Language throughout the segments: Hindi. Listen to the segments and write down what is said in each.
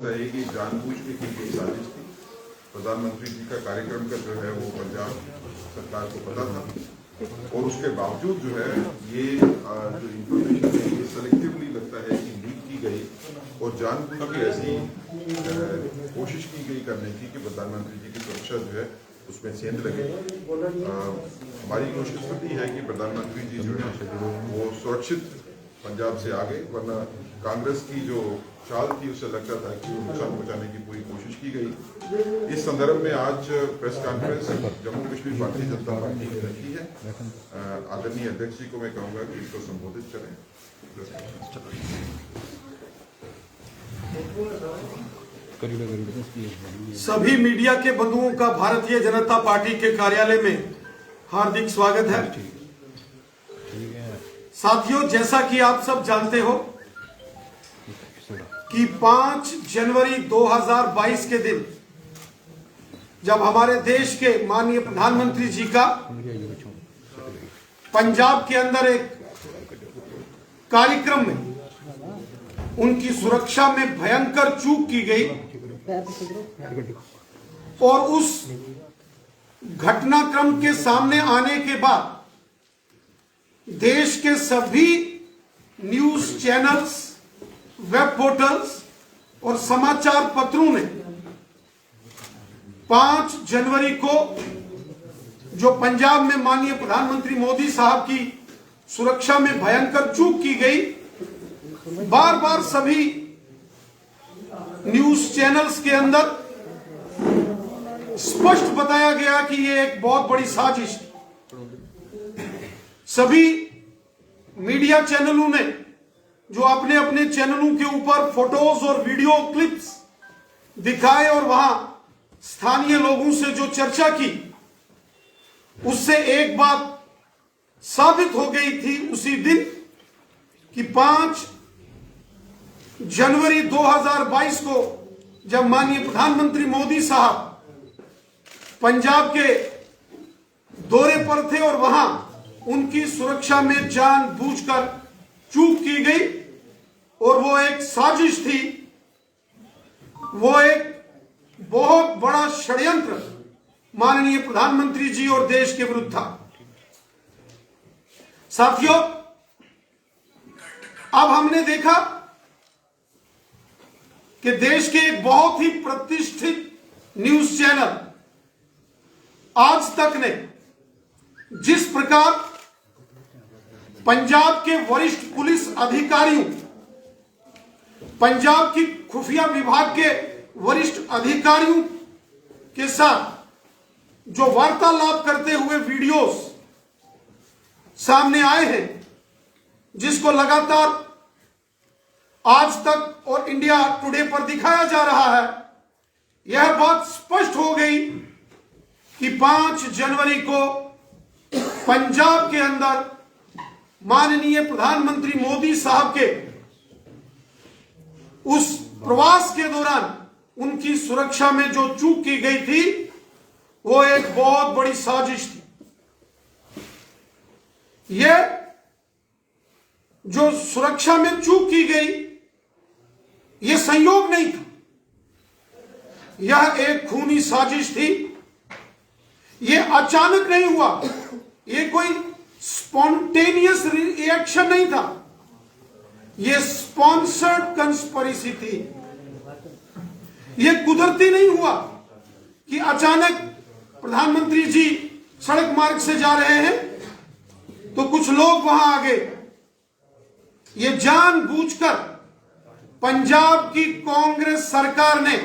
है कि जानबूझ के की गई साजिश थी। प्रधानमंत्री जी का कार्यक्रम का जो है वो पंजाब सरकार को पता था और उसके बावजूद जो है ये जो इंफॉर्मेशन है ये सेलेक्टिवली लगता है कि लीक की गई और जानबूझ के ऐसी कोशिश की गई करने की कि प्रधानमंत्री जी की सुरक्षा जो है उसमें सेंध लगे। हमारी कोशिश होती है कि प्रधानमंत्री जी जो है वो सुरक्षित पंजाब से आ गए, वरना कांग्रेस की जो चाल थी उससे लगता था कि वो नुकसान पहुंचाने की पूरी कोशिश की गई। इस संदर्भ में आज press conference Jammu Kashmir Bharatiya Janata party ने रखी है। आदरणीय अध्यक्ष जी को मैं कहूंगा कि इसको संबोधित करें। सभी मीडिया के बंधुओं का भारतीय जनता पार्टी के कार्यालय में हार्दिक स्वागत है। साथियों, जैसा कि आप सब जानते हो कि 5 जनवरी 2022 के दिन जब हमारे देश के माननीय प्रधानमंत्री जी का पंजाब के अंदर एक कार्यक्रम में उनकी सुरक्षा में भयंकर चूक की गई और उस घटनाक्रम के सामने आने के बाद देश के सभी न्यूज चैनल्स, वेब पोर्टल्स और समाचार पत्रों ने 5 जनवरी को जो पंजाब में माननीय प्रधानमंत्री मोदी साहब की सुरक्षा में भयंकर चूक की गई, बार बार सभी न्यूज चैनल्स के अंदर स्पष्ट बताया गया कि यह एक बहुत बड़ी साजिश थी। सभी मीडिया चैनलों ने जो अपने अपने चैनलों के ऊपर फोटोज और वीडियो क्लिप्स दिखाए और वहां स्थानीय लोगों से जो चर्चा की, उससे एक बात साबित हो गई थी उसी दिन कि 5 जनवरी 2022 को जब माननीय प्रधानमंत्री मोदी साहब पंजाब के दौरे पर थे और वहां उनकी सुरक्षा में जानबूझकर चूक की गई और वो एक साजिश थी, वो एक बहुत बड़ा षड्यंत्र माननीय प्रधानमंत्री जी और देश के विरुद्ध था। साथियों, अब हमने देखा कि देश के एक बहुत ही प्रतिष्ठित न्यूज चैनल आज तक ने जिस प्रकार पंजाब के वरिष्ठ पुलिस अधिकारियों, पंजाब की खुफिया विभाग के वरिष्ठ अधिकारियों के साथ जो वार्तालाप करते हुए वीडियोस सामने आए हैं, जिसको लगातार आज तक और इंडिया टुडे पर दिखाया जा रहा है, यह बात स्पष्ट हो गई कि 5 जनवरी को पंजाब के अंदर माननीय प्रधानमंत्री मोदी साहब के उस प्रवास के दौरान उनकी सुरक्षा में जो चूक की गई थी, वो एक बहुत बड़ी साजिश थी। यह जो सुरक्षा में चूक की गई, यह संयोग नहीं था, यह एक खूनी साजिश थी। यह अचानक नहीं हुआ, यह कोई स्पॉन्टेनियस रिएक्शन नहीं था, यह स्पॉन्सर्ड कंस्पिरेसी थी। यह कुदरती नहीं हुआ कि अचानक प्रधानमंत्री जी सड़क मार्ग से जा रहे हैं तो कुछ लोग वहां आ गए। यह जानबूझकर पंजाब की कांग्रेस सरकार ने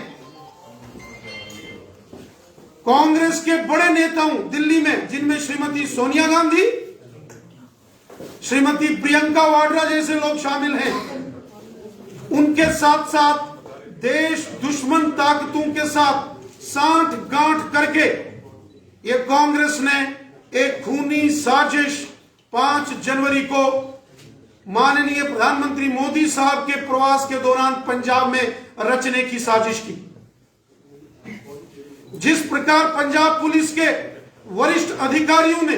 कांग्रेस के बड़े नेताओं दिल्ली में, जिनमें श्रीमती सोनिया गांधी, श्रीमती प्रियंका वाड्रा जैसे लोग शामिल हैं, उनके साथ साथ देश दुश्मन ताकतों के साथ सांठ गांठ करके ये कांग्रेस ने एक खूनी साजिश 5 जनवरी को माननीय प्रधानमंत्री मोदी साहब के प्रवास के दौरान पंजाब में रचने की साजिश की। जिस प्रकार पंजाब पुलिस के वरिष्ठ अधिकारियों ने,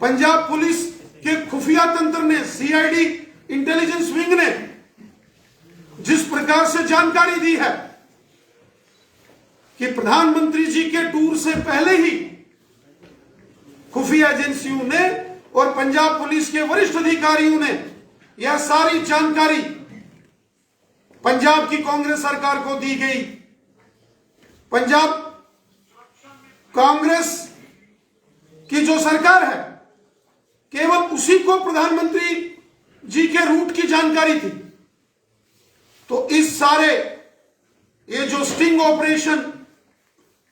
पंजाब पुलिस के खुफिया तंत्र ने, सीआईडी इंटेलिजेंस विंग ने जिस प्रकार से जानकारी दी है कि प्रधानमंत्री जी के टूर से पहले ही खुफिया एजेंसियों ने और पंजाब पुलिस के वरिष्ठ अधिकारियों ने यह सारी जानकारी पंजाब की कांग्रेस सरकार को दी गई। पंजाब कांग्रेस की जो सरकार है, केवल उसी को प्रधानमंत्री जी के रूट की जानकारी थी। तो इस सारे ये जो स्टिंग ऑपरेशन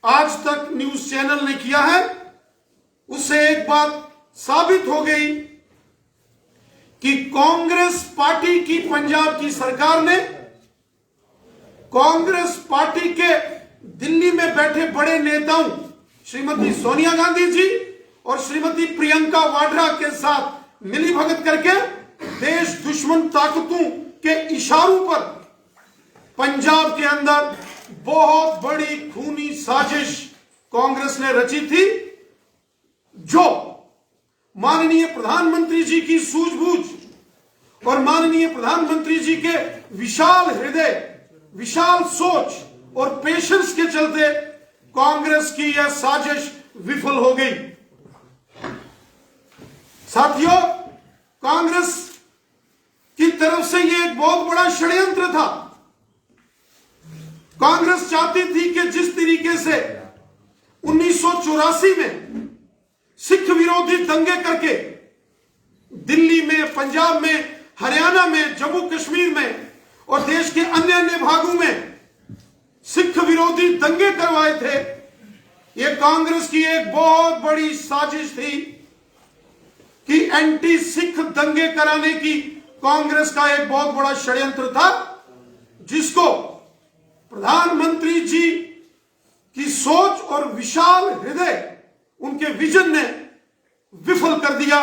आज तक न्यूज चैनल ने किया है, उससे एक बात साबित हो गई कि कांग्रेस पार्टी की पंजाब की सरकार ने कांग्रेस पार्टी के दिल्ली में बैठे बड़े नेताओं श्रीमती सोनिया गांधी जी और श्रीमती प्रियंका वाड्रा के साथ मिलीभगत करके देश दुश्मन ताकतों के इशारों पर पंजाब के अंदर बहुत बड़ी खूनी साजिश कांग्रेस ने रची थी, जो माननीय प्रधानमंत्री जी की सूझबूझ और माननीय प्रधानमंत्री जी के विशाल हृदय, विशाल सोच और पेशेंस के चलते कांग्रेस की यह साजिश विफल हो गई। साथियों, कांग्रेस की तरफ से यह एक बहुत बड़ा षड्यंत्र था। कांग्रेस चाहती थी कि जिस तरीके से 1984 में सिख विरोधी दंगे करके दिल्ली में, पंजाब में, हरियाणा में, जम्मू कश्मीर में और देश के अन्य अन्य भागों में सिख विरोधी दंगे करवाए थे, यह कांग्रेस की एक बहुत बड़ी साजिश थी कि एंटी सिख दंगे कराने की कांग्रेस का एक बहुत बड़ा षड्यंत्र था, जिसको प्रधानमंत्री जी की सोच और विशाल हृदय, उनके विजन ने विफल कर दिया।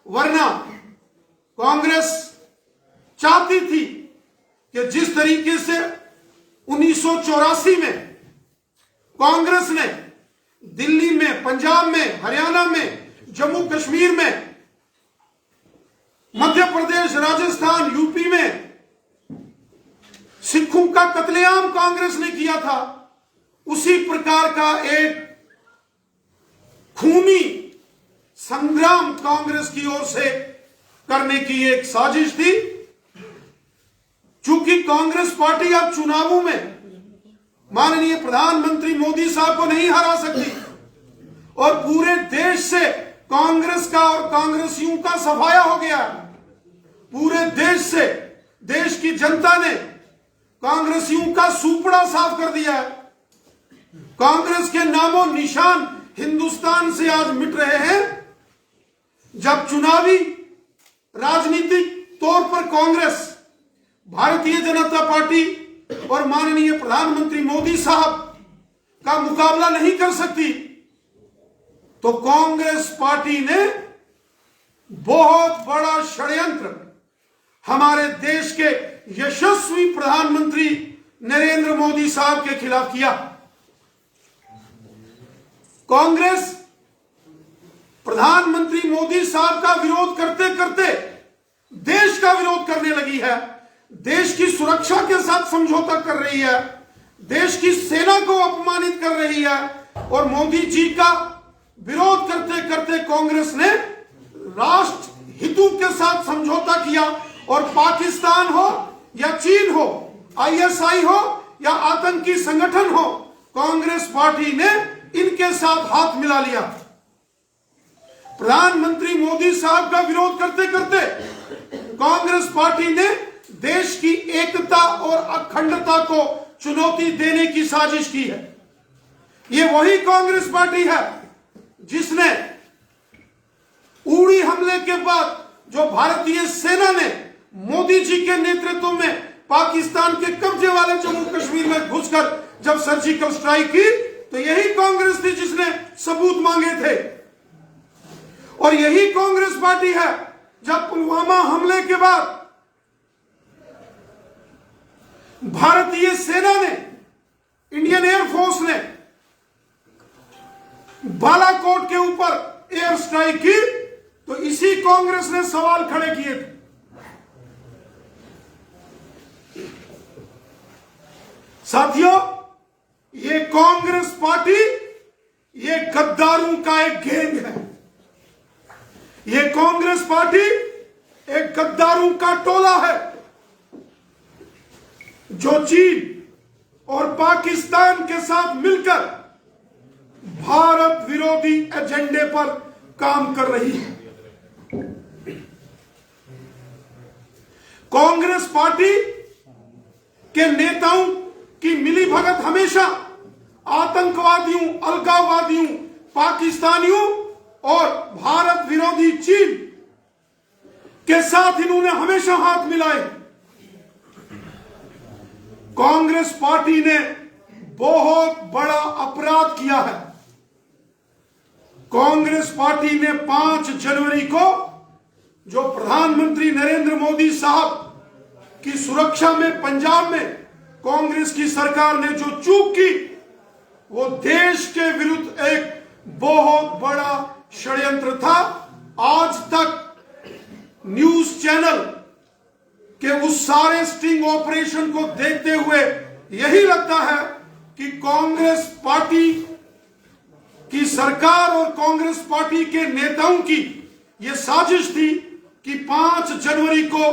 वरना कांग्रेस चाहती थी कि जिस तरीके से 1984 में कांग्रेस ने दिल्ली में, पंजाब में, हरियाणा में, जम्मू कश्मीर में, मध्य प्रदेश, राजस्थान, यूपी में सिखों का कत्लेआम कांग्रेस ने किया था, उसी प्रकार का एक खूनी संग्राम कांग्रेस की ओर से करने की एक साजिश थी। चूंकि कांग्रेस पार्टी अब चुनावों में माननीय प्रधानमंत्री मोदी साहब को नहीं हरा सकती और पूरे देश से कांग्रेस का और कांग्रेसियों का सफाया हो गया। पूरे देश से देश की जनता ने कांग्रेसियों का सुपड़ा साफ कर दिया है। कांग्रेस के नामो निशान हिंदुस्तान से आज मिट रहे हैं। जब चुनावी राजनीतिक तौर पर कांग्रेस भारतीय जनता पार्टी और माननीय प्रधानमंत्री मोदी साहब का मुकाबला नहीं कर सकती, तो कांग्रेस पार्टी ने बहुत बड़ा षड्यंत्र हमारे देश के यशस्वी प्रधानमंत्री नरेंद्र मोदी साहब के खिलाफ किया। कांग्रेस प्रधानमंत्री मोदी साहब का विरोध करते करते देश का विरोध करने लगी है, देश की सुरक्षा के साथ समझौता कर रही है, देश की सेना को अपमानित कर रही है और मोदी जी का विरोध करते करते कांग्रेस ने राष्ट्र हितों के साथ समझौता किया और पाकिस्तान हो या चीन हो, आईएसआई हो या आतंकी संगठन हो, कांग्रेस पार्टी ने इनके साथ हाथ मिला लिया। प्रधानमंत्री मोदी साहब का विरोध करते करते कांग्रेस पार्टी ने देश की एकता और अखंडता को चुनौती देने की साजिश की है। ये वही कांग्रेस पार्टी है जिसने उड़ी हमले के बाद जो भारतीय सेना ने मोदी जी के नेतृत्व में पाकिस्तान के कब्जे वाले जम्मू कश्मीर में घुसकर जब सर्जिकल स्ट्राइक की, तो यही कांग्रेस थी जिसने सबूत मांगे थे। और यही कांग्रेस पार्टी है जब पुलवामा हमले के बाद भारतीय सेना ने, इंडियन एयरफोर्स ने बालाकोट के ऊपर एयर स्ट्राइक की, तो इसी कांग्रेस ने सवाल खड़े किए थे। साथियों, ये कांग्रेस पार्टी ये गद्दारों का एक गैंग है। ये कांग्रेस पार्टी एक गद्दारों का टोला है जो चीन और पाकिस्तान के साथ मिलकर भारत विरोधी एजेंडे पर काम कर रही है। कांग्रेस पार्टी के नेताओं की मिलीभगत हमेशा आतंकवादियों, अलगाववादियों, पाकिस्तानियों और भारत विरोधी चीन के साथ इन्होंने हमेशा हाथ मिलाए। कांग्रेस पार्टी ने बहुत बड़ा अपराध किया है। कांग्रेस पार्टी ने 5 जनवरी को जो प्रधानमंत्री नरेंद्र मोदी साहब की सुरक्षा में पंजाब में कांग्रेस की सरकार ने जो चूक की, वो देश के विरुद्ध एक बहुत बड़ा षड्यंत्र था। आज तक न्यूज चैनल के उस सारे स्टिंग ऑपरेशन को देखते हुए यही लगता है कि कांग्रेस पार्टी की सरकार और कांग्रेस पार्टी के नेताओं की यह साजिश थी कि 5 जनवरी को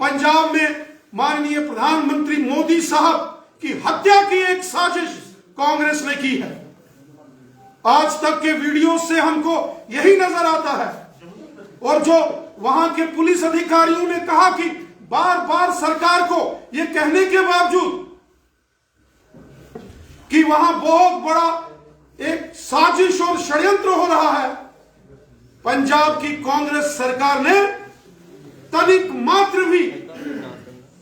पंजाब में माननीय प्रधानमंत्री मोदी साहब की हत्या की एक साजिश कांग्रेस ने की है। आज तक के वीडियो से हमको यही नजर आता है। और जो वहां के पुलिस अधिकारियों ने कहा कि बार बार सरकार को यह कहने के बावजूद कि वहां बहुत बड़ा एक साजिश और षड्यंत्र हो रहा है, पंजाब की कांग्रेस सरकार ने तनिक मात्र भी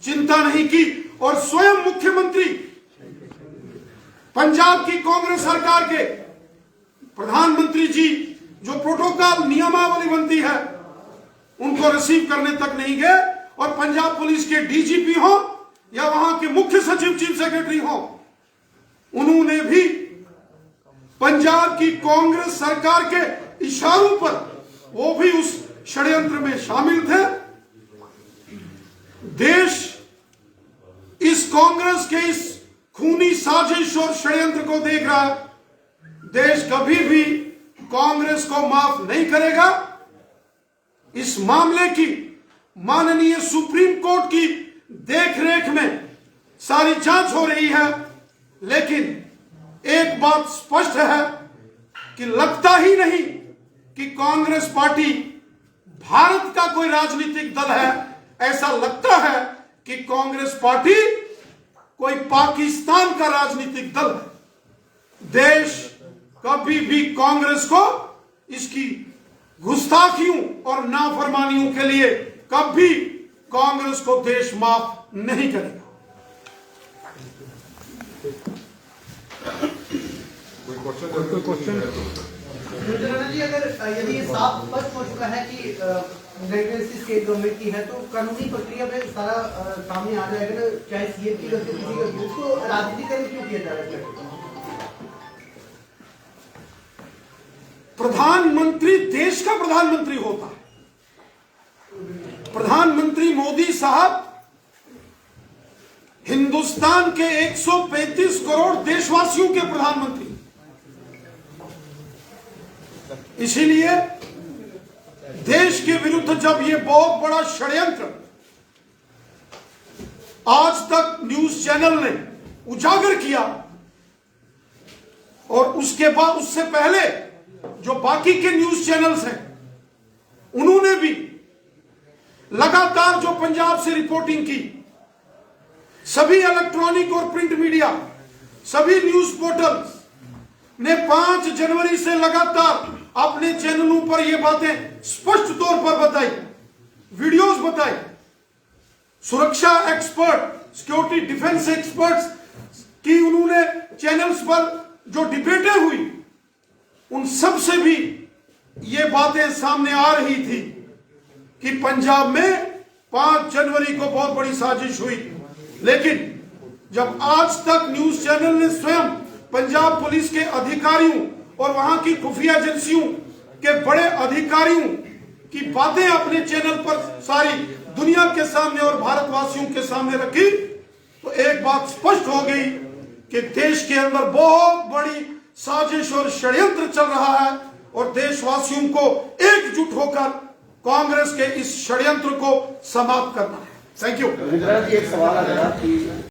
चिंता नहीं की और स्वयं मुख्यमंत्री पंजाब की कांग्रेस सरकार के प्रधानमंत्री जी जो प्रोटोकॉल नियमावली बनती है उनको रिसीव करने तक नहीं गए। और पंजाब पुलिस के डीजीपी हो या वहां के मुख्य सचिव, चीफ सेक्रेटरी हो, उन्होंने भी पंजाब की कांग्रेस सरकार के इशारों पर वो भी उस षड्यंत्र में शामिल थे। देश इस कांग्रेस के इस खूनी साजिश और षड्यंत्र को देख रहा है। देश कभी भी कांग्रेस को माफ नहीं करेगा। इस मामले की माननीय सुप्रीम कोर्ट की देखरेख में सारी जांच हो रही है, लेकिन एक बात स्पष्ट है कि लगता ही नहीं कि कांग्रेस पार्टी भारत का कोई राजनीतिक दल है। ऐसा लगता है कि कांग्रेस पार्टी कोई पाकिस्तान का राजनीतिक दल है। देश कभी भी कांग्रेस को इसकी गुस्ताखियों और नाफरमानियों के लिए कभी कांग्रेस को देश माफ नहीं करेगा। कोई क्वेश्चन? जी, अगर यदि ये साफ स्पष्ट हो चुका है कि स्टेट गवर्नमेंट की है तो कानूनी प्रक्रिया में सारा सामने आ जाएगा ना, चाहे सीएम की गलती किसी का, उसको राजनीतिकरण क्यों किया जा रहा है? प्रधानमंत्री देश का प्रधानमंत्री होता है। प्रधानमंत्री मोदी साहब हिंदुस्तान के 135 करोड़ देशवासियों के प्रधानमंत्री, इसीलिए देश के विरुद्ध जब ये बहुत बड़ा षड्यंत्र आज तक न्यूज चैनल ने उजागर किया और उसके बाद उससे पहले जो बाकी के न्यूज चैनल्स हैं उन्होंने भी लगातार जो पंजाब से रिपोर्टिंग की, सभी इलेक्ट्रॉनिक और प्रिंट मीडिया, सभी न्यूज पोर्टल्स ने 5 जनवरी से लगातार अपने चैनलों पर यह बातें स्पष्ट तौर पर बताई, वीडियोस बताई। सुरक्षा एक्सपर्ट, सिक्योरिटी डिफेंस एक्सपर्ट्स की उन्होंने चैनल्स पर जो डिबेटें हुई, उन सब से भी ये बातें सामने आ रही थी कि पंजाब में 5 जनवरी को बहुत बड़ी साजिश हुई। लेकिन जब आज तक न्यूज चैनल ने स्वयं पंजाब पुलिस के अधिकारियों और वहां की खुफिया एजेंसियों के बड़े अधिकारियों की बातें अपने चैनल पर सारी दुनिया के सामने और भारतवासियों के सामने रखी, तो एक बात स्पष्ट हो गई कि देश के अंदर बहुत बड़ी साजिश और षड्यंत्र चल रहा है और देशवासियों को एकजुट होकर कांग्रेस के इस षड्यंत्र को समाप्त करना है। Thank you. गुजरात जी एक सवाल आ रहा कि